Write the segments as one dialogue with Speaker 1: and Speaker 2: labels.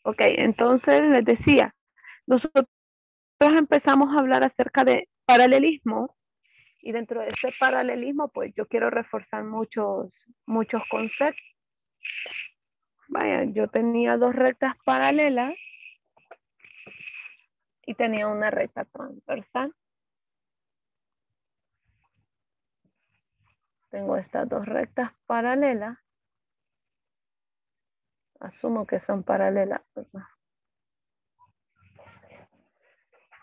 Speaker 1: Ok, entonces les decía, nosotros empezamos a hablar acerca de paralelismo y dentro de ese paralelismo, pues yo quiero reforzar muchos conceptos. Vaya, yo tenía dos rectas paralelas y tenía una recta transversal. Tengo estas dos rectas paralelas. Asumo que son paralelas, ¿verdad?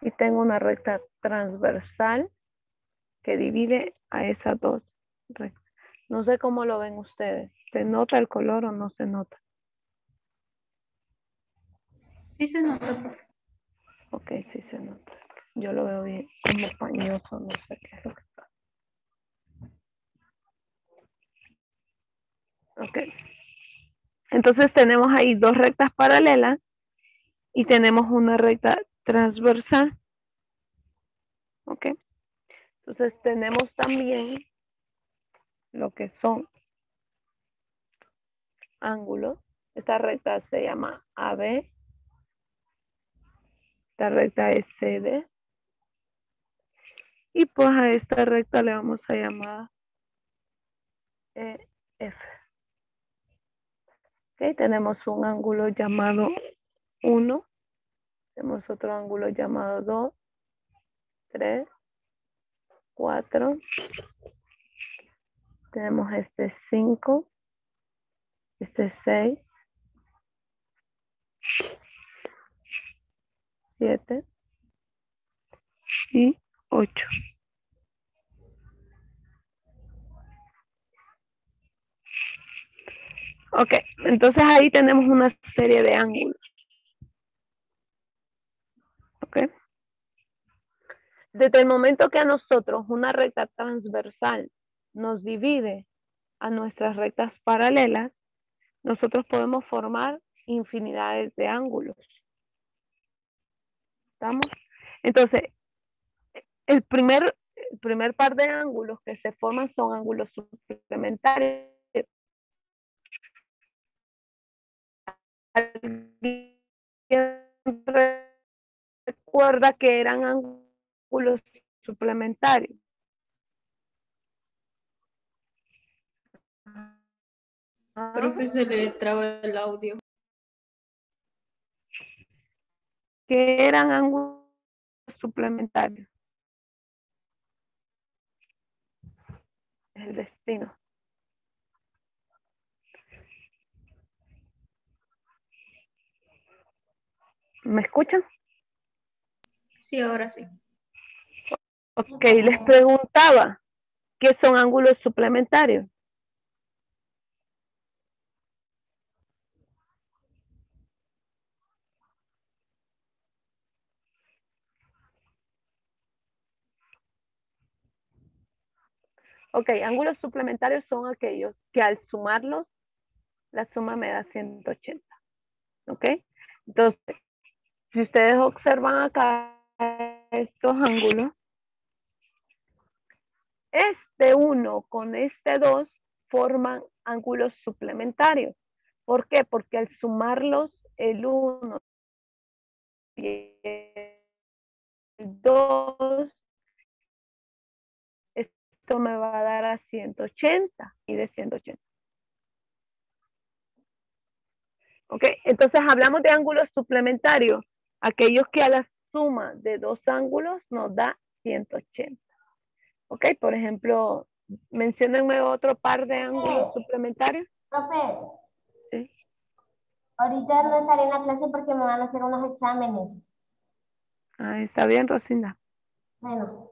Speaker 1: Y tengo una recta transversal que divide a esas dos rectas. No sé cómo lo ven ustedes. ¿Se nota el color o no se nota?
Speaker 2: Sí se nota.
Speaker 1: Ok, sí se nota. Yo lo veo bien como pañoso, no sé qué es lo que pasa. Ok. Entonces tenemos ahí dos rectas paralelas y tenemos una recta transversal. Ok. Entonces tenemos también lo que son ángulos. Esta recta se llama AB. Esta recta es CD. Y pues a esta recta le vamos a llamar EF. Okay, tenemos un ángulo llamado 1. Tenemos otro ángulo llamado 2, 3, 4. Tenemos este 5. Este 6. 7 y 8. Ok, entonces ahí tenemos una serie de ángulos. Ok. Desde el momento que a nosotros una recta transversal nos divide a nuestras rectas paralelas, nosotros podemos formar infinidades de ángulos. ¿Estamos? Entonces, el primer par de ángulos que se forman son ángulos suplementarios. Recuerda que eran ángulos suplementarios.
Speaker 2: Profe, se le traba el audio.
Speaker 1: Que eran ángulos suplementarios. Es el destino. ¿Me escuchan?
Speaker 2: Sí, ahora sí.
Speaker 1: Ok, les preguntaba, ¿qué son ángulos suplementarios? Ok, ángulos suplementarios son aquellos que al sumarlos, la suma me da 180. Ok, entonces, si ustedes observan acá estos ángulos, este 1 con este 2 forman ángulos suplementarios. ¿Por qué? Porque al sumarlos el 1 y el 2, esto me va a dar a 180 y de 180. ¿Ok? Entonces hablamos de ángulos suplementarios, aquellos que a la suma de dos ángulos nos da 180. ¿Ok? Por ejemplo, menciónenme otro par de ángulos suplementarios.
Speaker 3: Profe,
Speaker 1: ¿Sí?
Speaker 3: ahorita no estaré en la clase porque me van a hacer unos exámenes.
Speaker 1: Ah, está bien, Rosina.
Speaker 3: Bueno.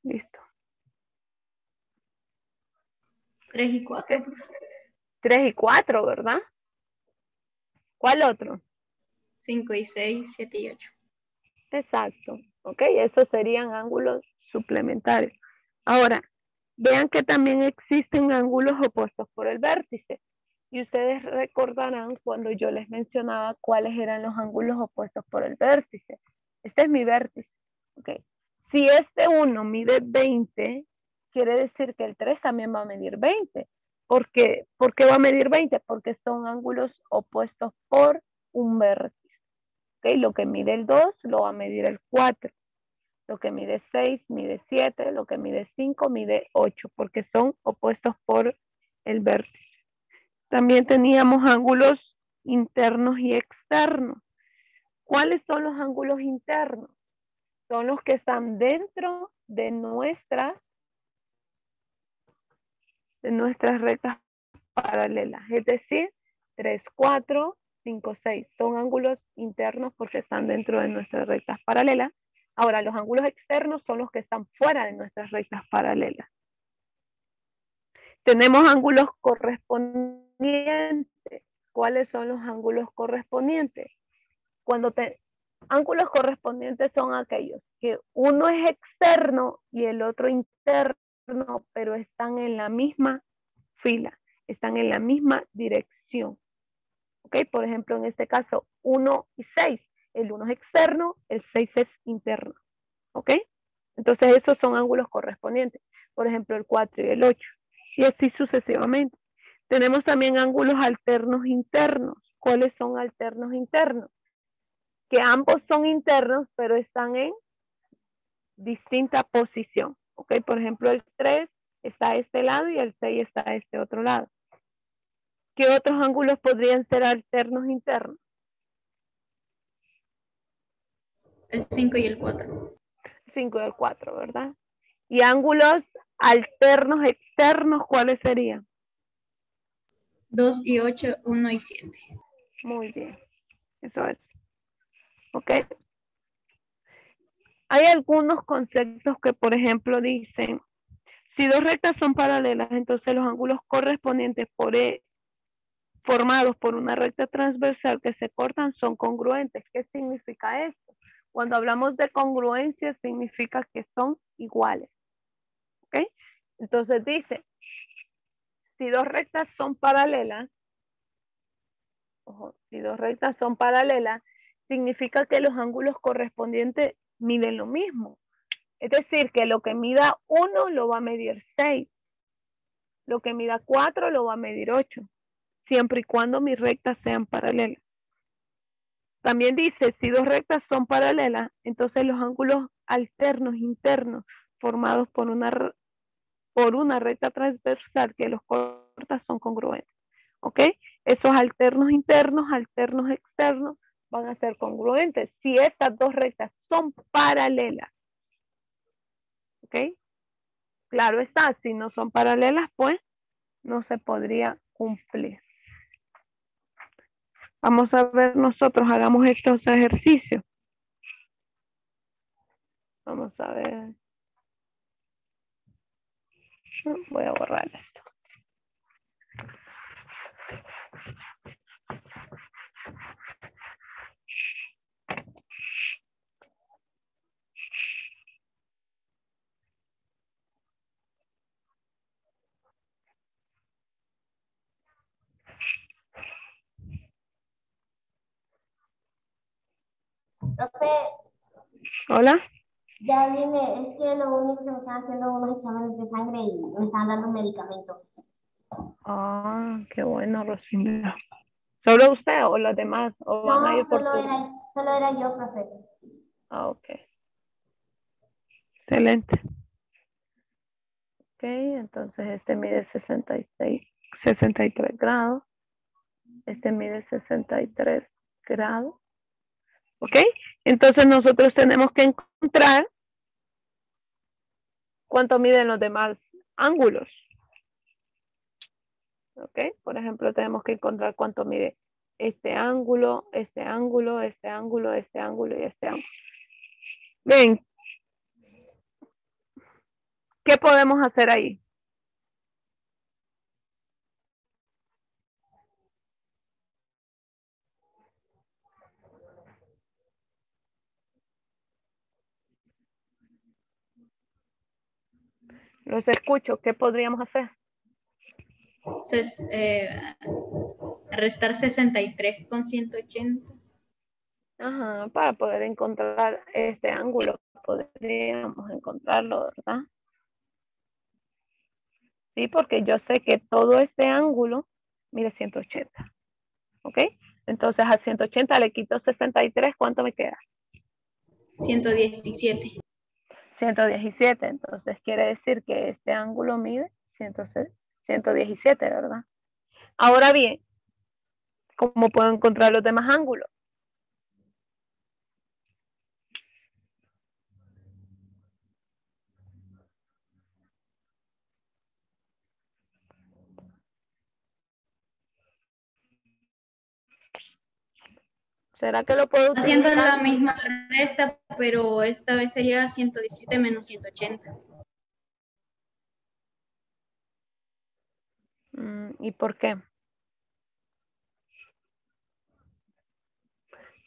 Speaker 1: Listo.
Speaker 2: 3 y 4.
Speaker 1: 3 y 4, ¿verdad? ¿Cuál otro?
Speaker 2: 5 y 6, 7 y 8.
Speaker 1: Exacto. Ok, esos serían ángulos suplementarios. Ahora, vean que también existen ángulos opuestos por el vértice. Y ustedes recordarán cuando yo les mencionaba cuáles eran los ángulos opuestos por el vértice. Este es mi vértice. Okay. Si este 1 mide 20, quiere decir que el 3 también va a medir 20. ¿Por qué va a medir 20? Porque son ángulos opuestos por un vértice. ¿Okay? Lo que mide el 2 lo va a medir el 4. Lo que mide 6 mide 7. Lo que mide 5 mide 8. Porque son opuestos por el vértice. También teníamos ángulos internos y externos. ¿Cuáles son los ángulos internos? Son los que están dentro de nuestras rectas paralelas. Es decir, 3, 4, 5, 6. Son ángulos internos porque están dentro de nuestras rectas paralelas. Ahora, los ángulos externos son los que están fuera de nuestras rectas paralelas. Tenemos ángulos correspondientes. ¿Cuáles son los ángulos correspondientes? Ángulos correspondientes son aquellos que uno es externo y el otro interno, pero están en la misma fila, están en la misma dirección. ¿Ok? Por ejemplo, en este caso, 1 y 6. El 1 es externo, el 6 es interno. ¿Ok? Entonces, esos son ángulos correspondientes. Por ejemplo, el 4 y el 8. Y así sucesivamente. Tenemos también ángulos alternos internos. ¿Cuáles son alternos internos? Que ambos son internos, pero están en distinta posición. ¿Ok? Por ejemplo, el 3 está a este lado y el 6 está a este otro lado. ¿Qué otros ángulos podrían ser alternos internos?
Speaker 2: El 5 y el 4.
Speaker 1: 5 y el 4, ¿verdad? Y ángulos alternos externos, ¿cuáles serían?
Speaker 2: 2 y 8, 1 y 7.
Speaker 1: Muy bien. Eso es. ¿Ok? Hay algunos conceptos que, por ejemplo, dicen, si dos rectas son paralelas, entonces los ángulos correspondientes formados por una recta transversal que se cortan son congruentes. ¿Qué significa esto? Cuando hablamos de congruencia, significa que son iguales. ¿Ok? Entonces dice, si dos rectas son paralelas, si dos rectas son paralelas, significa que los ángulos correspondientes miden lo mismo. Es decir, que lo que mida 1 lo va a medir 6. Lo que mida 4 lo va a medir 8. Siempre y cuando mis rectas sean paralelas. También dice, si dos rectas son paralelas, entonces los ángulos alternos internos formados por una recta transversal que los corta son congruentes. ¿Ok? Esos alternos internos, alternos externos van a ser congruentes si estas dos rectas son paralelas. ¿Ok? Claro está, si no son paralelas, pues no se podría cumplir. Vamos a ver nosotros, hagamos estos ejercicios. Vamos a ver. Voy a borrar esto.
Speaker 3: Profe,
Speaker 1: Hola.
Speaker 3: ya vine, es que lo único que me están haciendo unos exámenes de sangre y me están dando medicamentos.
Speaker 1: Ah, qué bueno, Rosina. ¿Solo usted o los demás? ¿O van a ir
Speaker 3: No,
Speaker 1: por turno?
Speaker 3: solo era yo, profe.
Speaker 1: Ah, ok. Excelente. Ok, entonces este mide 63 grados. Este mide 63 grados. Ok, entonces nosotros tenemos que encontrar cuánto miden los demás ángulos. Ok, por ejemplo, tenemos que encontrar cuánto mide este ángulo, este ángulo, este ángulo, este ángulo y este ángulo. Bien, ¿qué podemos hacer ahí? Los escucho, ¿qué podríamos hacer?
Speaker 2: Entonces, restar 63 con 180.
Speaker 1: Ajá, para poder encontrar este ángulo, podríamos encontrarlo, ¿verdad? ¿sí? Porque yo sé que todo este ángulo mide 180, ¿ok? Entonces a 180 le quito 63, ¿cuánto me queda?
Speaker 2: 117.
Speaker 1: 117, entonces quiere decir que este ángulo mide 117, ¿verdad? Ahora bien, ¿cómo puedo encontrar los demás ángulos? ¿Será que lo puedo
Speaker 2: Haciendo
Speaker 1: utilizar?
Speaker 2: la misma resta, pero esta vez sería 117 menos 180.
Speaker 1: ¿Y por qué?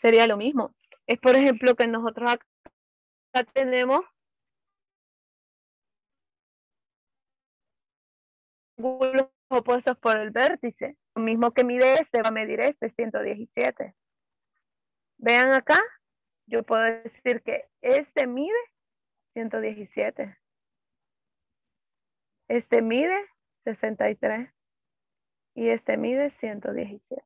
Speaker 1: Sería lo mismo. Es por ejemplo que nosotros acá tenemos ángulos opuestos por el vértice. Lo mismo que mide este va a medir este, 117. Vean acá, yo puedo decir que este mide 117. Este mide 63. Y este mide 117.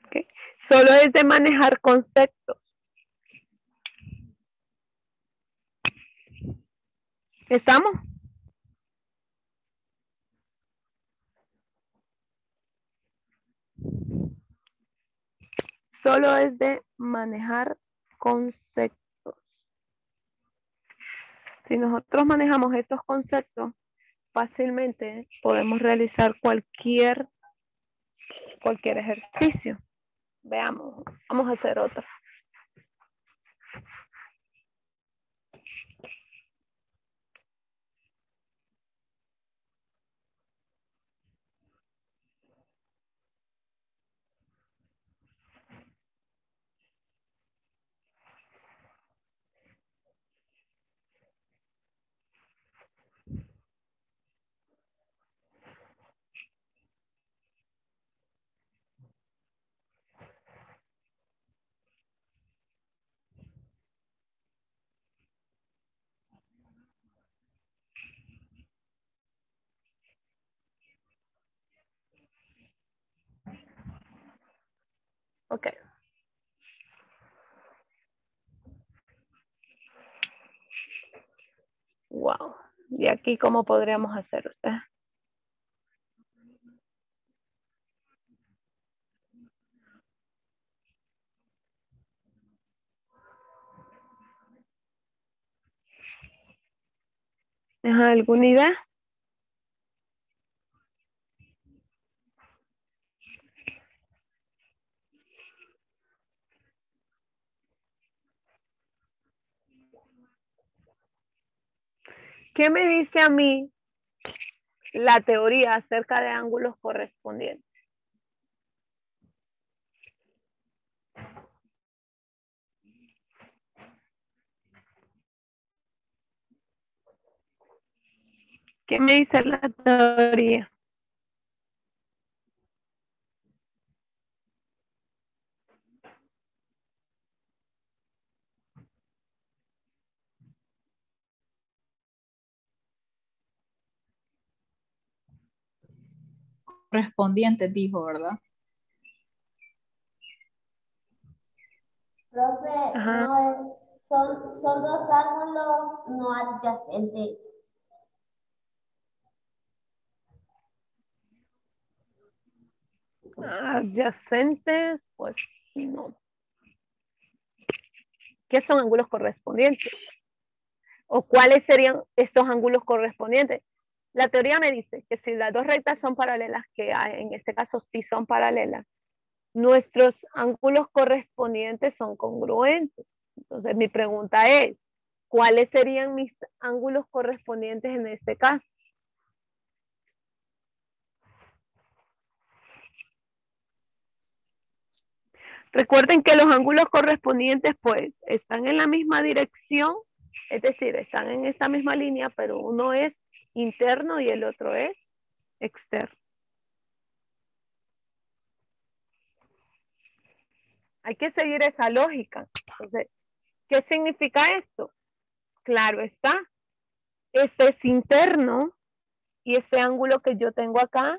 Speaker 1: ¿Okay? Solo es de manejar conceptos. ¿Estamos? Solo es de manejar conceptos. Si nosotros manejamos estos conceptos, fácilmente podemos realizar cualquier ejercicio. Veamos, vamos a hacer otro. Ok. Wow. ¿Y aquí cómo podríamos hacer usted? ¿Alguna idea? ¿Qué me dice a mí la teoría acerca de ángulos correspondientes? ¿Qué me dice la teoría?
Speaker 4: Correspondientes, dijo, ¿verdad?
Speaker 3: Profe,
Speaker 1: Ajá.
Speaker 3: no es, son dos ángulos no adyacentes.
Speaker 1: Adyacentes, pues no. ¿Qué son ángulos correspondientes? ¿O cuáles serían estos ángulos correspondientes? La teoría me dice que si las dos rectas son paralelas, que en este caso sí son paralelas, nuestros ángulos correspondientes son congruentes. Entonces mi pregunta es, ¿cuáles serían mis ángulos correspondientes en este caso? Recuerden que los ángulos correspondientes pues están en la misma dirección, es decir, están en esta misma línea, pero uno es interno y el otro es externo. Hay que seguir esa lógica. Entonces, ¿qué significa esto? Claro está, este es interno y este ángulo que yo tengo acá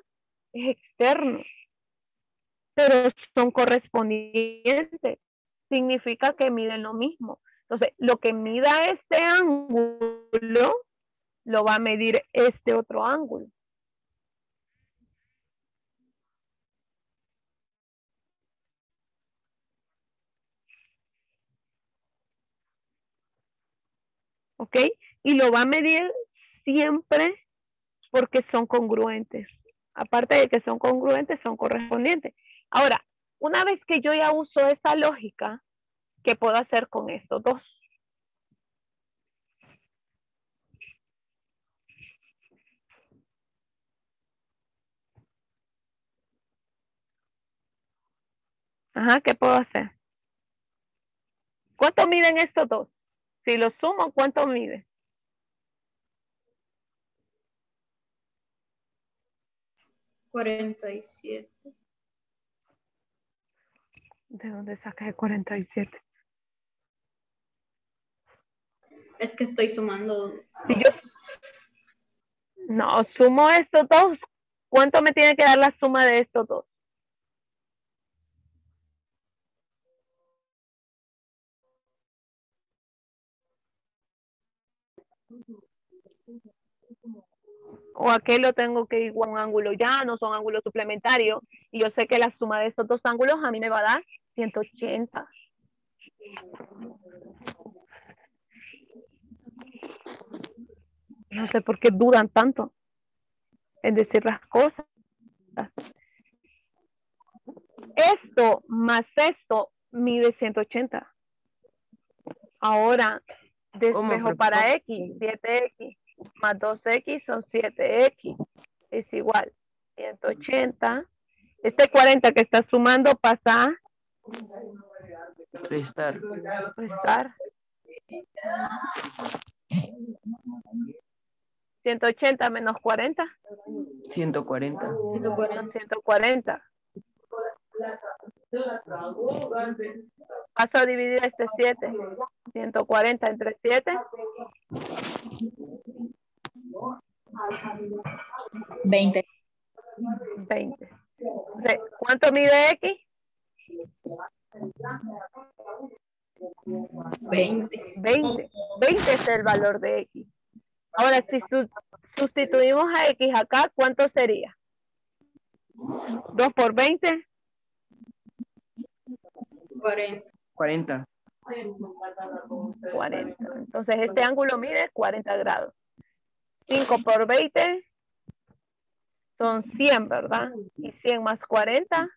Speaker 1: es externo, pero son correspondientes. Significa que miden lo mismo. Entonces, lo que mida este ángulo lo va a medir este otro ángulo. ¿Ok? Y lo va a medir siempre porque son congruentes. Aparte de que son congruentes, son correspondientes. Ahora, una vez que yo ya uso esa lógica, ¿qué puedo hacer con estos dos? Ajá, ¿qué puedo hacer? ¿Cuánto miden estos dos? Si los sumo, ¿cuánto mide?
Speaker 2: 47.
Speaker 1: ¿De dónde sacas el 47?
Speaker 2: Es que estoy sumando.
Speaker 1: Si yo no sumo estos dos, ¿cuánto me tiene que dar la suma de estos dos? ¿O a qué lo tengo que igualar un ángulo llano? Son ángulos suplementarios. Y yo sé que la suma de estos dos ángulos a mí me va a dar 180. No sé por qué dudan tanto en decir las cosas. Esto más esto mide 180. Ahora, despejo para X, 7X, más 2X son 7X. Es igual, 180. Este 40 que está sumando pasa a
Speaker 5: Restar.
Speaker 1: 180 menos 40.
Speaker 5: 140.
Speaker 1: 140. Paso a dividir este 7. 140 entre 7.
Speaker 4: 20.
Speaker 1: 20. ¿Cuánto mide X?
Speaker 2: 20.
Speaker 1: 20. 20 es el valor de X. Ahora, si sustituimos a X acá, ¿cuánto sería? 2 por 20.
Speaker 2: 40.
Speaker 5: 40.
Speaker 1: 40. Entonces, este ángulo mide 40 grados. 5 por 20 son 100, ¿verdad? Y 100 más 40,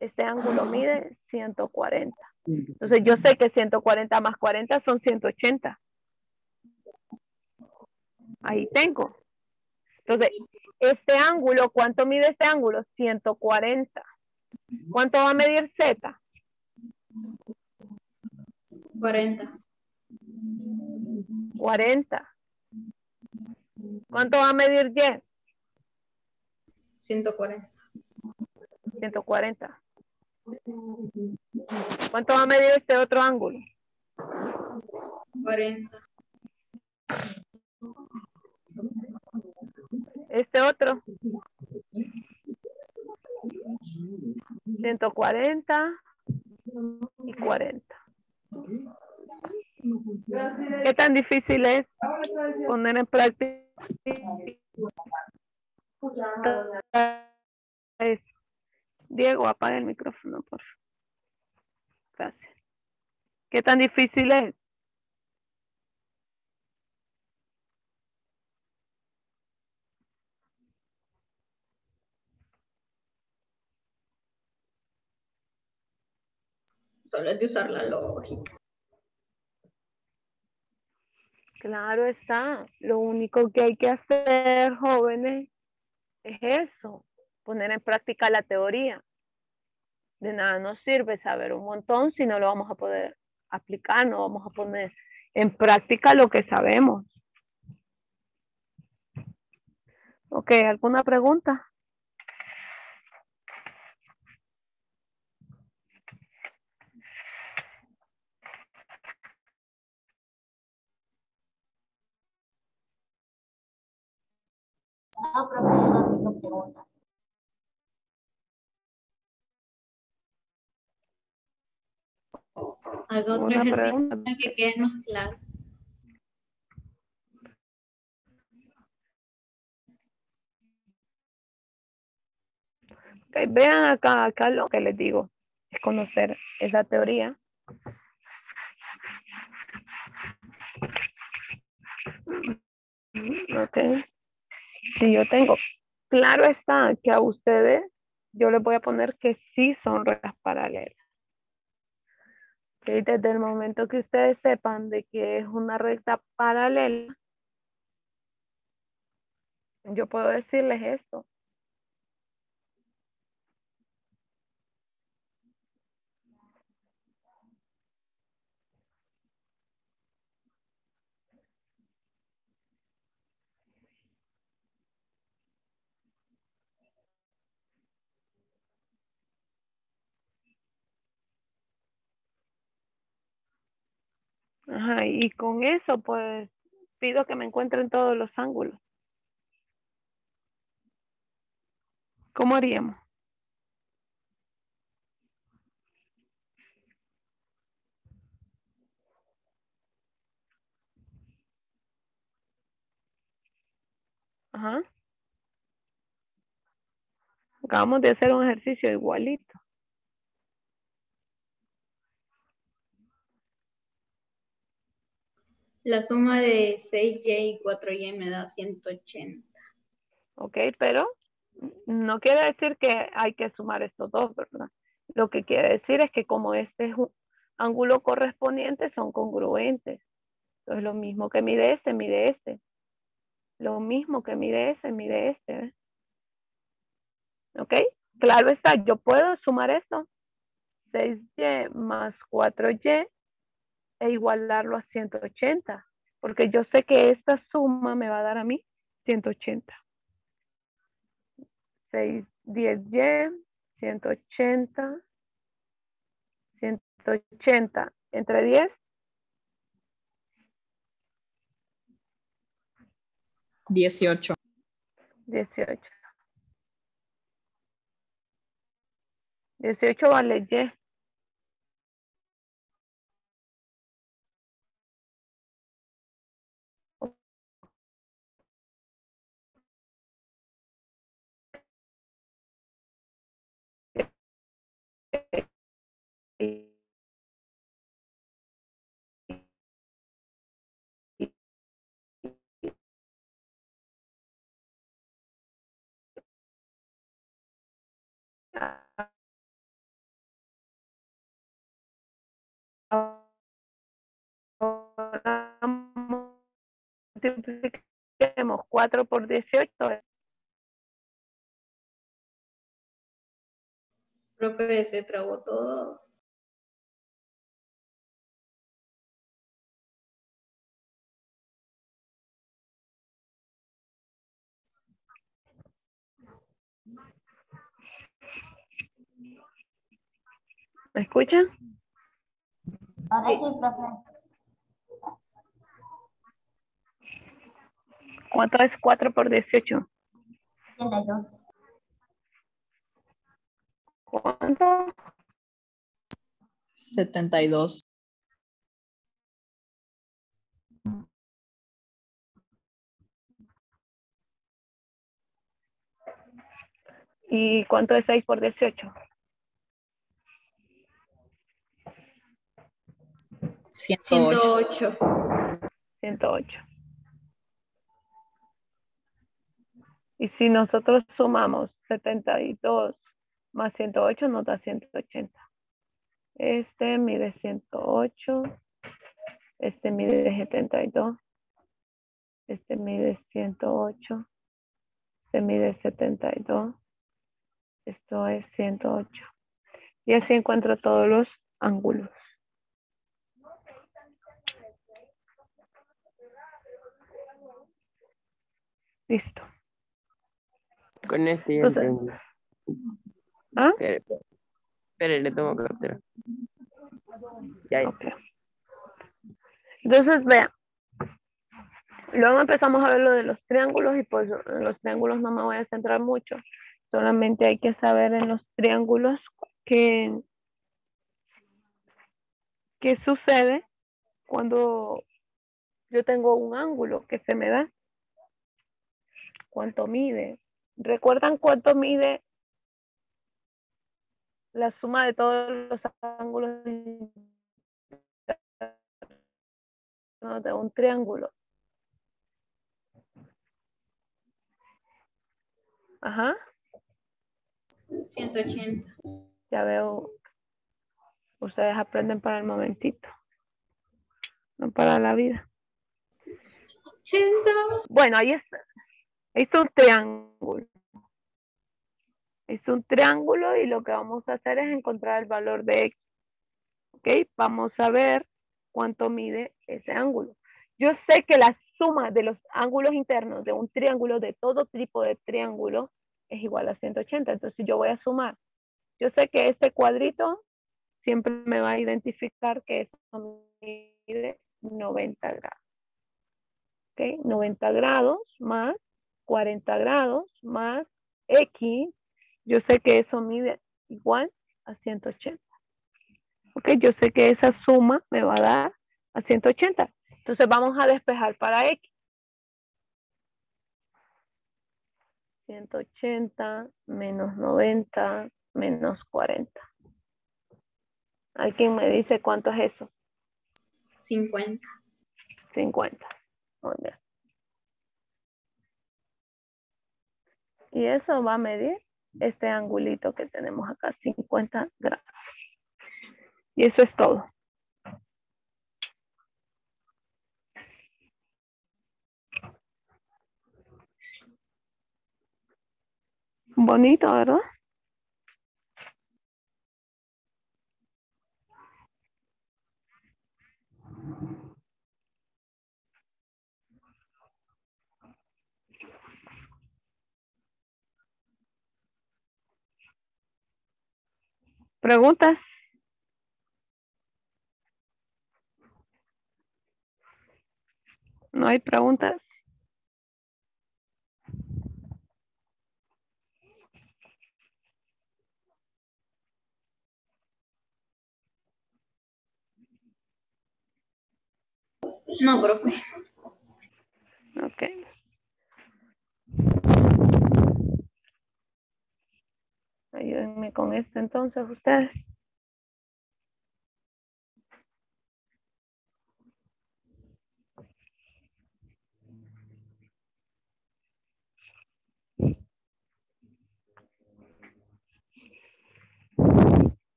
Speaker 1: este ángulo mide 140. Entonces, yo sé que 140 más 40 son 180. Ahí tengo. Entonces, este ángulo, ¿cuánto mide este ángulo? 140. ¿Cuánto va a medir Z?
Speaker 2: 40.
Speaker 1: 40. ¿Cuánto va a medir Y?
Speaker 2: 140.
Speaker 1: 140. ¿Cuánto va a medir este otro ángulo?
Speaker 2: 40.
Speaker 1: Este otro. 140 y 40. ¿Qué tan difícil es poner en práctica eso? Diego, apaga el micrófono, por favor. Gracias. ¿Qué tan difícil es?
Speaker 2: Solo es de usar la lógica.
Speaker 1: Claro está. Lo único que hay que hacer, jóvenes, es eso. Poner en práctica la teoría. De nada nos sirve saber un montón si no lo vamos a poder aplicar, no vamos a poner en práctica lo que sabemos. Ok, ¿alguna pregunta?
Speaker 3: No, profe, no tengo preguntas.
Speaker 2: Haga otro
Speaker 1: Una
Speaker 2: ejercicio
Speaker 1: pregunta.
Speaker 2: para que quede más claro.
Speaker 1: Ok, vean acá lo que les digo. Es conocer esa teoría. Ok. Si yo tengo, claro está que a ustedes, yo les voy a poner que sí son rectas paralelas. Okay, desde el momento que ustedes sepan de que es una recta paralela, yo puedo decirles esto. Ajá, y con eso, pues, pido que me encuentren todos los ángulos. ¿Cómo haríamos? Ajá. Acabamos de hacer un ejercicio igualito.
Speaker 2: La suma de 6y y 4y me da 180.
Speaker 1: Ok, pero no quiere decir que hay que sumar estos dos, ¿verdad? Lo que quiere decir es que como este es un ángulo correspondiente, son congruentes. Entonces, lo mismo que mide este, mide este. Lo mismo que mide ese, mide este. ¿Ves? ¿Ok? Claro está, yo puedo sumar esto. 6y más 4y e igualarlo a 180. Porque yo sé que esta suma me va a dar a mí 180. 6, 10y, 180, 180 entre 10.
Speaker 4: 18.
Speaker 1: 18. 18 vale y. Ahora multipliquemos 4 por 18.
Speaker 2: Profe, se trabó todo.
Speaker 1: ¿Me escuchan?
Speaker 3: Ahora
Speaker 2: Sí.
Speaker 3: sí, profe.
Speaker 1: ¿Cuánto es 4 por 18?
Speaker 3: 82.
Speaker 1: ¿Cuánto?
Speaker 4: 72.
Speaker 1: ¿Y cuánto es 6 por 18?
Speaker 4: 108.
Speaker 2: 108.
Speaker 1: 108. Y si nosotros sumamos 72 más 108 nos da 180. Este mide 108. Este mide 72. Este mide 108. Este mide 72. Esto es 108. Y así encuentro todos los ángulos. Listo.
Speaker 5: Con este ya
Speaker 1: Entonces,
Speaker 5: entendí.
Speaker 1: ¿ah?
Speaker 5: Espere, le tomo captura. Ya.
Speaker 1: Ok. Entonces, vean. Luego empezamos a ver lo de los triángulos y pues en los triángulos no me voy a centrar mucho. Solamente hay que saber en los triángulos qué sucede cuando yo tengo un ángulo que se me da. ¿Cuánto mide? ¿Recuerdan cuánto mide la suma de todos los ángulos de un triángulo? Ajá.
Speaker 2: 180.
Speaker 1: Ya veo. Ustedes aprenden para el momentito. No para la vida.
Speaker 2: 80.
Speaker 1: Bueno, ahí está. Es un triángulo. Es un triángulo y lo que vamos a hacer es encontrar el valor de X. ¿Ok? Vamos a ver cuánto mide ese ángulo. Yo sé que la suma de los ángulos internos de un triángulo, de todo tipo de triángulo, es igual a 180. Entonces yo voy a sumar. Yo sé que este cuadrito siempre me va a identificar que eso mide 90 grados. ¿Ok? 90 grados más 40 grados más X. Yo sé que eso mide igual a 180. Ok, yo sé que esa suma me va a dar a 180. Entonces vamos a despejar para X. 180 menos 90 menos 40. ¿Alguien me dice cuánto es eso?
Speaker 2: 50.
Speaker 1: 50. Muy bien. Y eso va a medir este angulito que tenemos acá, 50 grados. Y eso es todo. Bonito, ¿verdad? ¿Preguntas? ¿No hay preguntas?
Speaker 2: No, profe.
Speaker 1: Ok. Ayúdenme con esto entonces ustedes.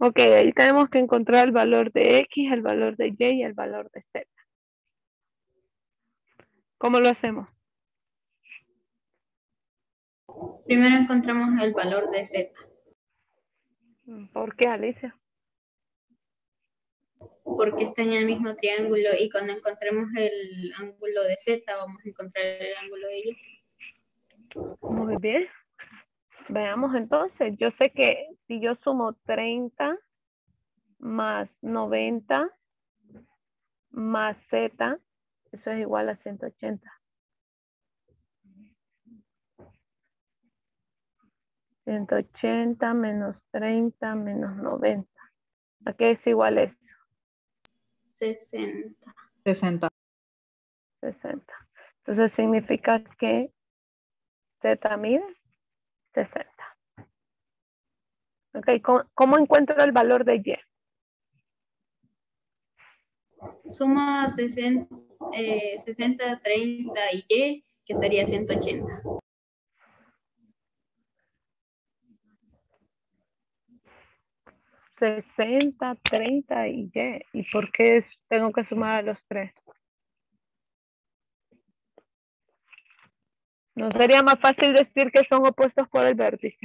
Speaker 1: Ok, ahí tenemos que encontrar el valor de X, el valor de Y y el valor de Z. ¿Cómo lo hacemos?
Speaker 2: Primero encontramos el valor de Z.
Speaker 1: ¿Por qué, Alicia?
Speaker 2: Porque está en el mismo triángulo y cuando encontremos el ángulo de Z vamos a encontrar el ángulo de Y.
Speaker 1: Muy bien. Veamos entonces. Yo sé que si yo sumo 30 más 90 más Z, eso es igual a 180. 180 menos 30 menos 90. ¿A qué es igual eso?
Speaker 2: 60.
Speaker 4: 60.
Speaker 1: 60. Entonces significa que Z mide 60. Ok, ¿cómo encuentro el valor de Y?
Speaker 2: Suma 60, 60, 30 y Y, que sería 180.
Speaker 1: 60, 30 y Y. ¿Y por qué tengo que sumar a los tres? ¿No sería más fácil decir que son opuestos por el vértice?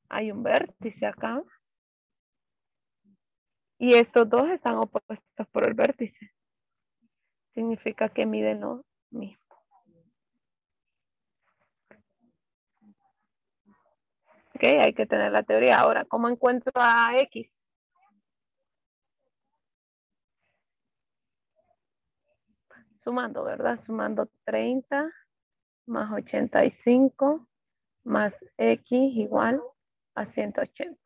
Speaker 1: Hay un vértice acá. Y estos dos están opuestos por el vértice. Significa que miden lo mismo. Ok, hay que tener la teoría. Ahora, ¿cómo encuentro a X? Sumando, ¿verdad? Sumando 30 más 85 más X igual a 180.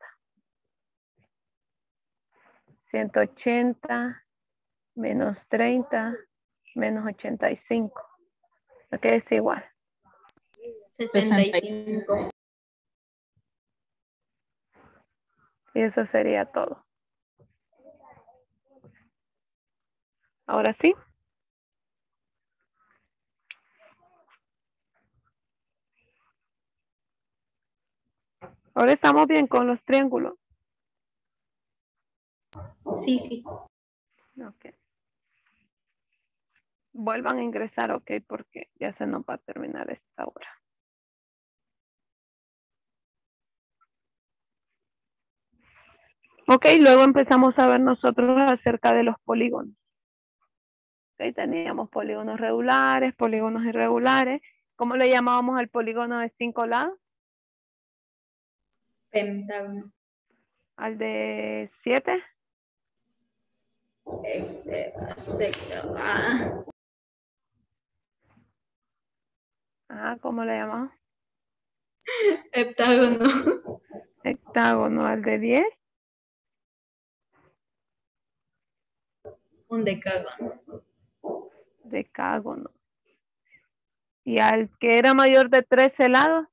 Speaker 1: 180 menos 30 menos 85. ¿Ok? Es igual.
Speaker 2: 65.
Speaker 1: Y eso sería todo. Ahora sí. Ahora estamos bien con los triángulos.
Speaker 2: Sí, sí.
Speaker 1: Ok. Vuelvan a ingresar, ok, porque ya se nos va a terminar esta hora. Ok, luego empezamos a ver nosotros acerca de los polígonos. Ok, teníamos polígonos regulares, polígonos irregulares. ¿Cómo le llamábamos al polígono de 5 lados?
Speaker 2: Pentágono.
Speaker 1: ¿Al de 7? ¿Cómo le llamamos?
Speaker 2: Heptágono.
Speaker 1: Hectágono. ¿Al de 10?
Speaker 2: Un decágono.
Speaker 1: Decágono. ¿Y al que era mayor de 13 lados?